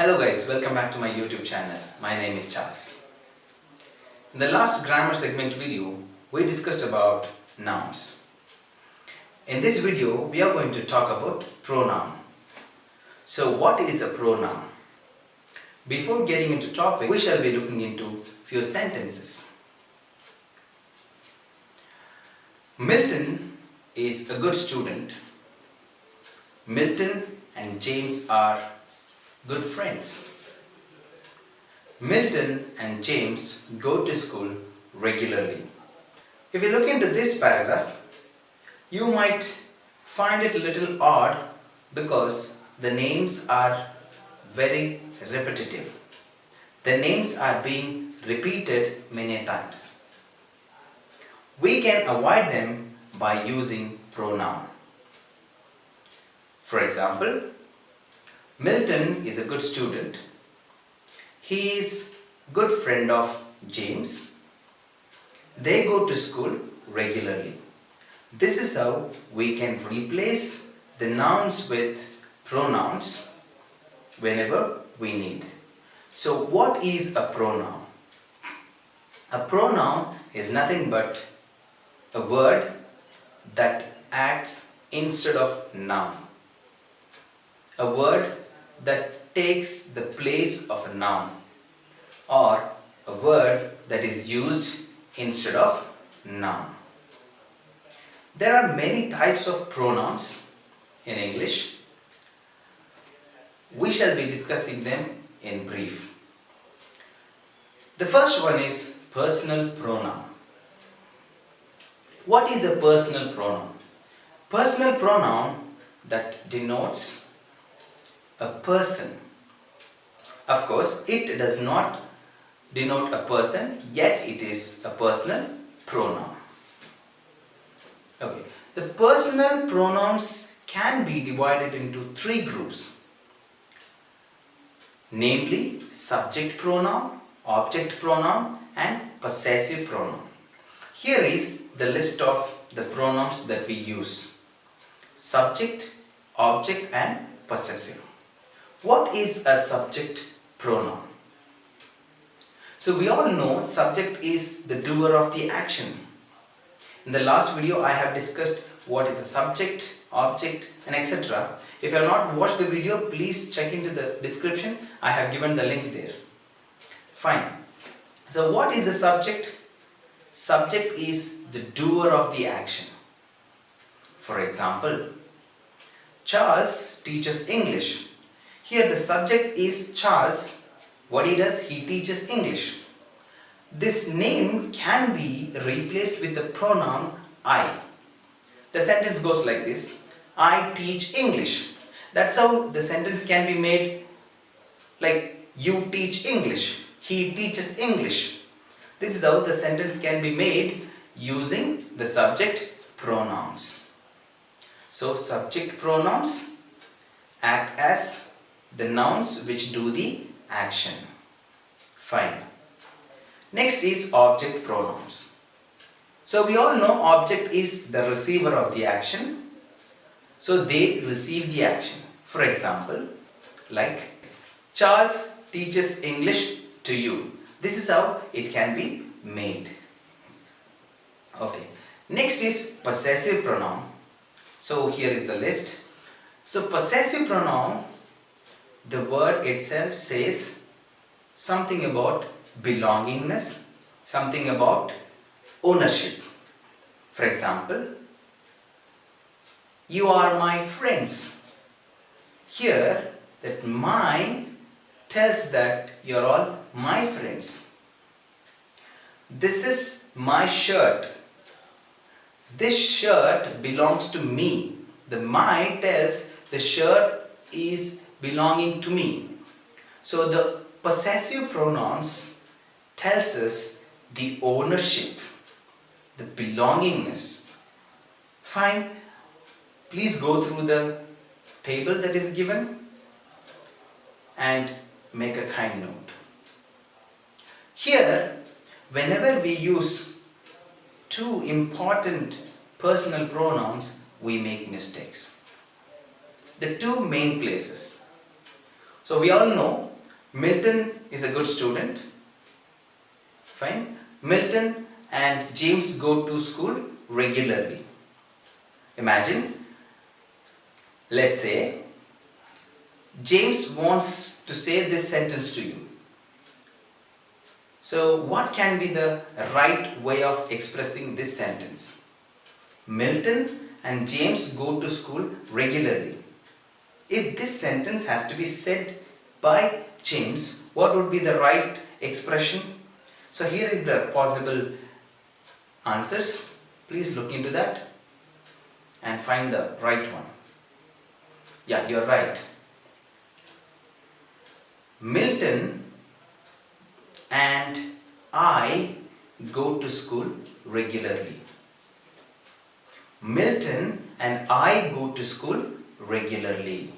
Hello guys, welcome back to my YouTube channel. My name is Charles. In the last grammar segment video, we discussed about nouns. In this video, we are going to talk about pronoun. So what is a pronoun? Before getting into topic, we shall be looking into few sentences. Milton is a good student. Milton and James are good friends. Milton and James go to school regularly. If you look into this paragraph, you might find it a little odd because the names are very repetitive. The names are being repeated many times. We can avoid them by using pronoun. For example, Milton is a good student. He is a good friend of James. They go to school regularly. This is how we can replace the nouns with pronouns whenever we need. So what is a pronoun? A pronoun is nothing but a word that acts instead of noun. A word that takes the place of a noun, or a word that is used instead of noun. There are many types of pronouns in English. We shall be discussing them in brief. The first one is personal pronoun. What is a personal pronoun? Personal pronoun that denotes a person. Of course, it does not denote a person, yet it is a personal pronoun. Okay. The personal pronouns can be divided into three groups, namely subject pronoun, object pronoun, and possessive pronoun. Here is the list of the pronouns that we use: subject, object, and possessive. What is a subject pronoun? So we all know subject is the doer of the action. In the last video I have discussed what is a subject, object, and etc. If you have not watched the video, please check into the description. I have given the link there. Fine. So what is the subject? Subject is the doer of the action. For example, Charles teaches English. Here the subject is Charles. What he does? He teaches English. This name can be replaced with the pronoun I. The sentence goes like this: I teach English. That's how the sentence can be made, like you teach English, he teaches English. This is how the sentence can be made using the subject pronouns. So subject pronouns act as the nouns which do the action. Fine. Next is object pronouns. So we all know object is the receiver of the action. So they receive the action. For example, like Charles teaches English to you. This is how it can be made. Okay. Next is possessive pronoun. So here is the list. So possessive pronoun, the word itself says something about belongingness, something about ownership. For example, you are my friends. Here, that my tells that you are all my friends. This is my shirt. This shirt belongs to me. The my tells the shirt is belonging to me. So the possessive pronouns tells us the ownership, the belongingness. Fine. Please go through the table that is given and make a kind note. Here, whenever we use two important personal pronouns, we make mistakes. The two main places. So we all know Milton is a good student. Fine. Milton and James go to school regularly. Imagine, let's say, James wants to say this sentence to you. So, what can be the right way of expressing this sentence? Milton and James go to school regularly. If this sentence has to be said by James, what would be the right expression? So, here is the possible answers. Please look into that and find the right one. Yeah, you're right. Milton and I go to school regularly. Milton and I go to school regularly.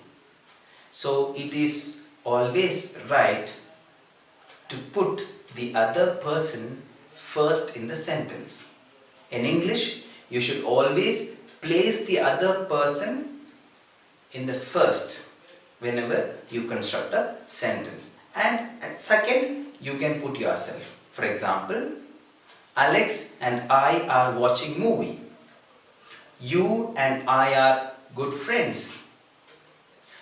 So it is always right to put the other person first in the sentence. In English, you should always place the other person in the first whenever you construct a sentence. And at second, you can put yourself. For example, Alex and I are watching movie. You and I are good friends.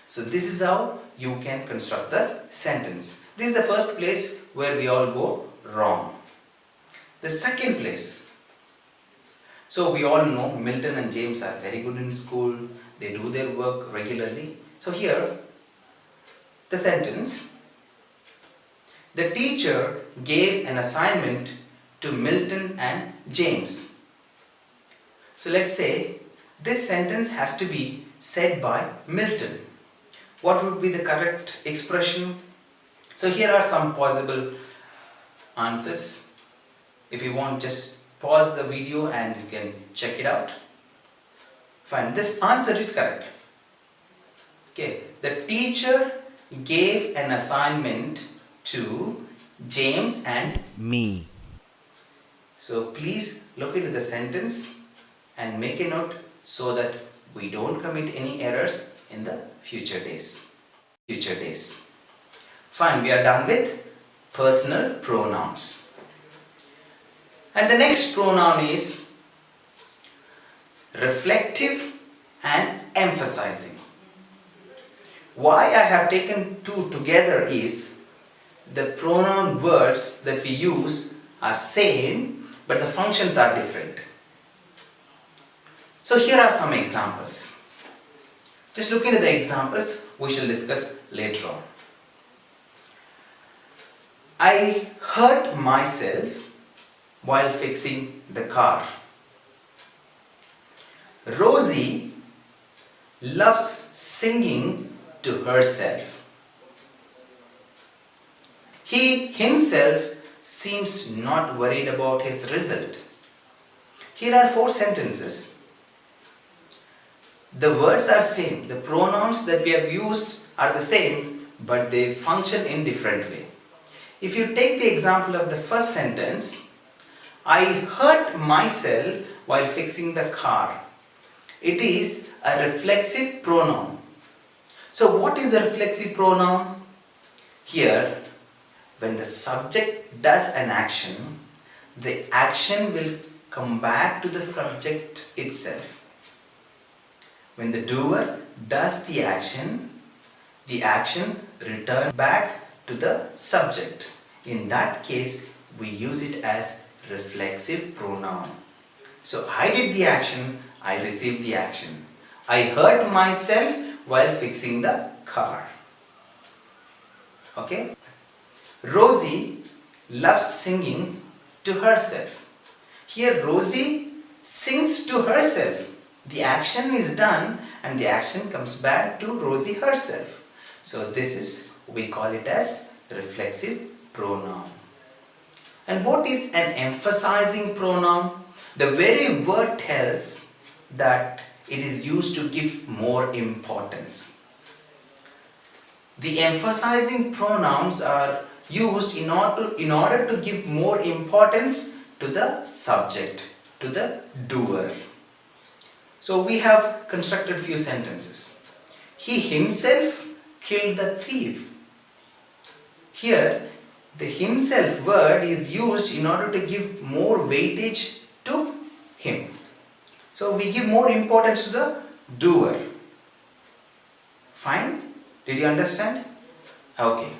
So this is how you can construct the sentence. This is the first place where we all go wrong. The second place. So we all know Milton and James are very good in school. They do their work regularly. So here, the sentence, the teacher gave an assignment to Milton and James. So let's say this sentence has to be said by Milton. What would be the correct expression? So here are some possible answers. If you want, just pause the video and you can check it out. Fine, this answer is correct. Okay, the teacher gave an assignment to James and me. So please look into the sentence and make a note so that we don't commit any errors in the future days. Fine, we are done with personal pronouns. And the next pronoun is reflective and emphasizing. Why I have taken two together is the pronoun words that we use are same, but the functions are different. So here are some examples. Just look into the examples, we shall discuss later on. I hurt myself while fixing the car. Rosie loves singing to herself. He himself seems not worried about his result. Here are 4 sentences. The words are same. The pronouns that we have used are the same, but they function in different way. If you take the example of the first sentence, I hurt myself while fixing the car. It is a reflexive pronoun. So what is a reflexive pronoun? Here, when the subject does an action, the action will come back to the subject itself. When the doer does the action returns back to the subject. In that case, we use it as reflexive pronoun. So I did the action, I received the action. I hurt myself while fixing the car. Okay? Rosie loves singing to herself. Here Rosie sings to herself. The action is done and the action comes back to Rosie herself. So this is, we call it as reflexive pronoun. And what is an emphasizing pronoun? The very word tells that it is used to give more importance. The emphasizing pronouns are used in order to give more importance to the subject, to the doer. So we have constructed few sentences. He himself killed the thief. Here the himself word is used in order to give more weightage to him. So we give more importance to the doer. Fine? Did you understand? Okay.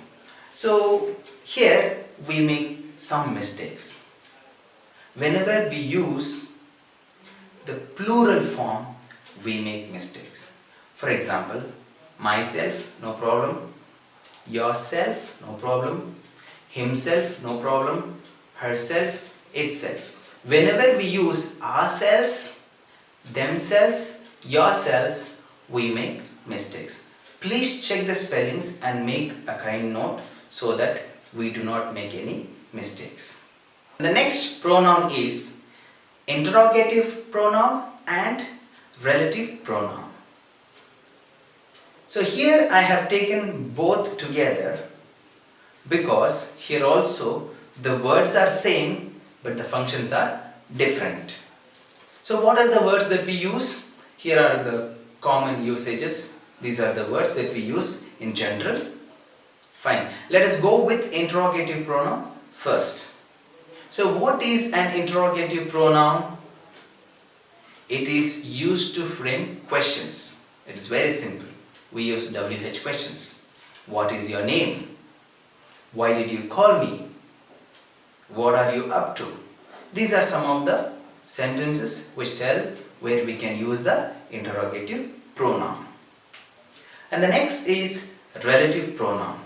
So here we make some mistakes. Whenever we use the plural form, we make mistakes. For example, myself, no problem. Yourself, no problem. Himself, no problem. Herself, itself. Whenever we use ourselves, themselves, yourselves, we make mistakes. Please check the spellings and make a kind note so that we do not make any mistakes. The next pronoun is interrogative pronoun and relative pronoun. So here I have taken both together because here also the words are same but the functions are different. So what are the words that we use? Here are the common usages. These are the words that we use in general. Fine. Let us go with interrogative pronoun first. So what is an interrogative pronoun? It is used to frame questions. It is very simple. We use WH questions. What is your name? Why did you call me? What are you up to? These are some of the sentences which tell where we can use the interrogative pronoun. And the next is relative pronoun.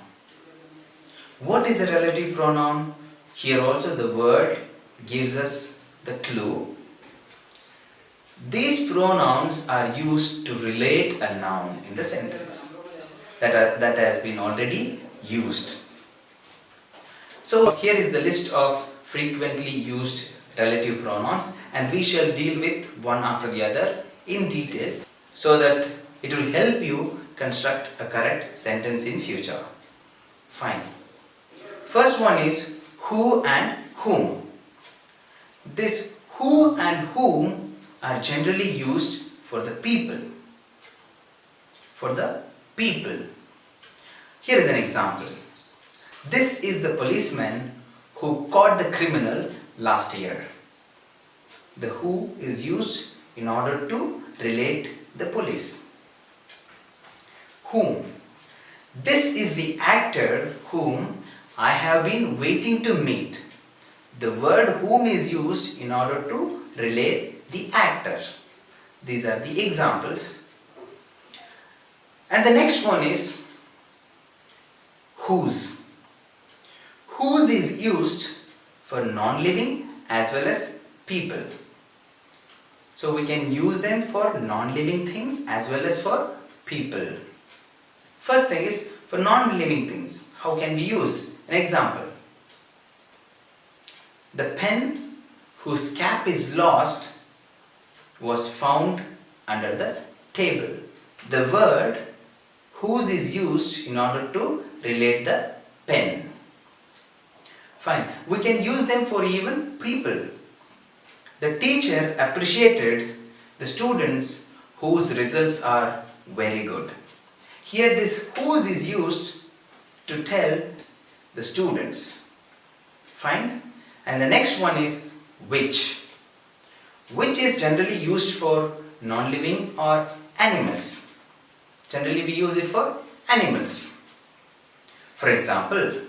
What is a relative pronoun? Here also the word gives us the clue. These pronouns are used to relate a noun in the sentence that has been already used. So here is the list of frequently used relative pronouns, and we shall deal with one after the other in detail so that it will help you construct a correct sentence in future. Fine. First one is who and whom. This who and whom are generally used for the people. For the people. Here is an example. This is the policeman who caught the criminal last year. The who is used in order to relate the police. Whom. This is the actor whom I have been waiting to meet. The word whom is used in order to relate the actor. These are the examples. And the next one is whose. Whose is used for non-living as well as people. So we can use them for non-living things as well as for people. First thing is for non-living things. How can we use? An example. The pen whose cap is lost was found under the table. The word whose is used in order to relate the pen. Fine. We can use them for even people. The teacher appreciated the students whose results are very good. Here this whose is used to tell the students. Fine. And the next one is which. Which is generally used for non-living or animals. Generally we use it for animals. For example,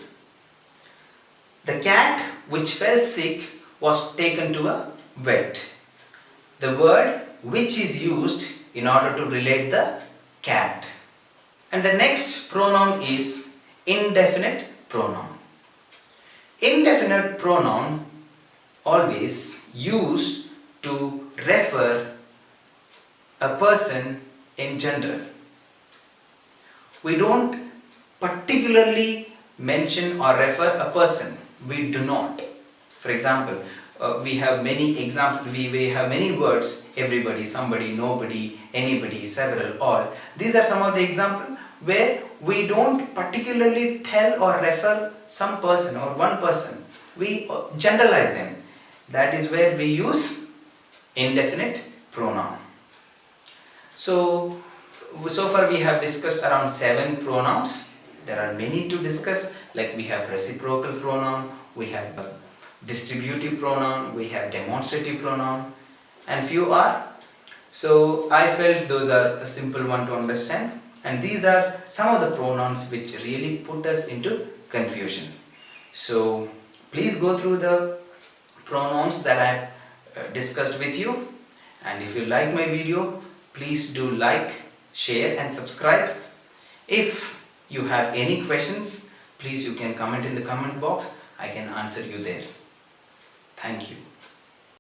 the cat which fell sick was taken to a vet. The word which is used in order to relate the cat. And the next pronoun is indefinite pronoun. Indefinite pronoun always used to refer a person in general. We don't particularly mention or refer a person. We do not. For example, we have many examples. We have many words. Everybody, somebody, nobody, anybody, several, all. These are some of the examples where we don't particularly tell or refer some person or one person. We generalize them. That is where we use indefinite pronoun. So far we have discussed around 7 pronouns. There are many to discuss. like we have reciprocal pronoun, we have distributive pronoun, we have demonstrative pronoun, and few are. So I felt those are a simple one to understand, and these are some of the pronouns which really put us into confusion. So please go through the pronouns that I have discussed with you, and if you like my video, please do like, share and subscribe. If you have any questions, please you can comment in the comment box. I can answer you there. Thank you.